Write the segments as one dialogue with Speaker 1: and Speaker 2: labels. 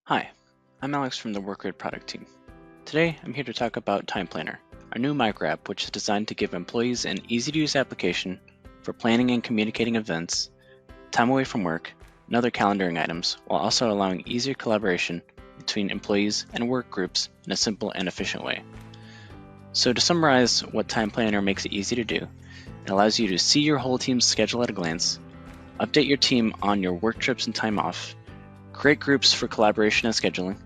Speaker 1: Hi, I'm Alex from the Workgrid product team. Today, I'm here to talk about Time Planner, our new micro app which is designed to give employees an easy-to-use application for planning and communicating events, time away from work, and other calendaring items, while also allowing easier collaboration between employees and work groups in a simple and efficient way. So to summarize what Time Planner makes it easy to do, it allows you to see your whole team's schedule at a glance, update your team on your work trips and time off, create groups for collaboration and scheduling,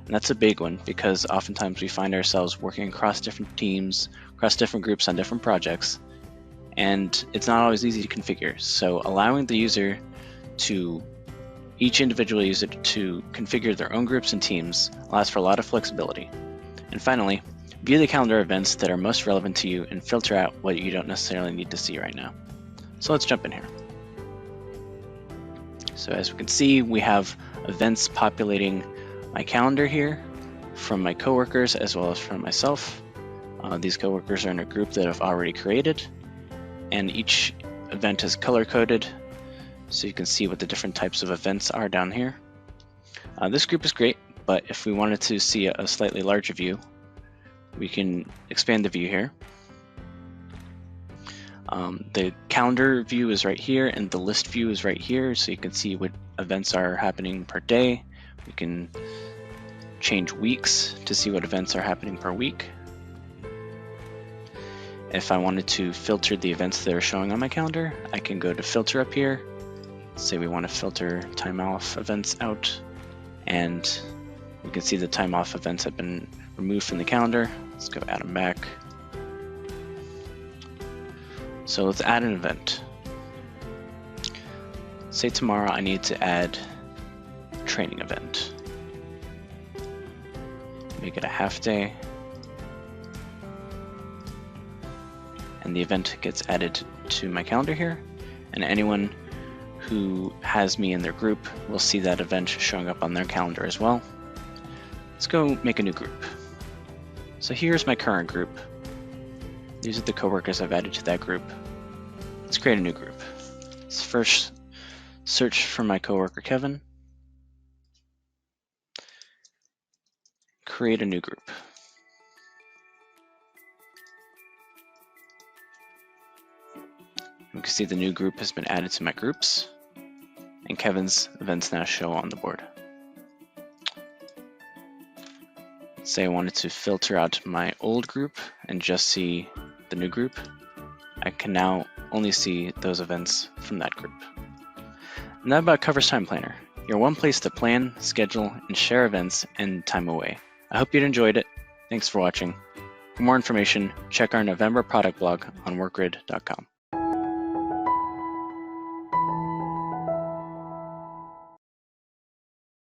Speaker 1: and that's a big one because oftentimes we find ourselves working across different teams, across different groups on different projects, and it's not always easy to configure. So allowing the user to, each individual user to configure their own groups and teams allows for a lot of flexibility. And finally, view the calendar events that are most relevant to you and filter out what you don't necessarily need to see right now. So let's jump in here. So as we can see, we have events populating my calendar here from my coworkers as well as from myself. These coworkers are in a group that I've already created, and each event is color-coded so you can see what the different types of events are down here. This group is great, but if we wanted to see a slightly larger view, we can expand the view here. The calendar view is right here and the list view is right here, so you can see what events are happening per day. We can change weeks to see what events are happening per week. If I wanted to filter the events that are showing on my calendar, I can go to filter up here. Say we want to filter time off events out, and we can see the time off events have been removed from the calendar. Let's go add them back. So let's add an event. Say tomorrow I need to add a training event. Make it a half day. And the event gets added to my calendar here. And anyone who has me in their group will see that event showing up on their calendar as well. Let's go make a new group. So here's my current group. These are the coworkers I've added to that group. Let's create a new group. Let's first search for my coworker Kevin. Create a new group. We can see the new group has been added to my groups, and Kevin's events now show on the board. Let's say I wanted to filter out my old group and just see the new group. I can now only see those events from that group. And that about covers Time Planner, your one place to plan, schedule, and share events and time away. I hope you enjoyed it. Thanks for watching. For more information, check our November product blog on workgrid.com.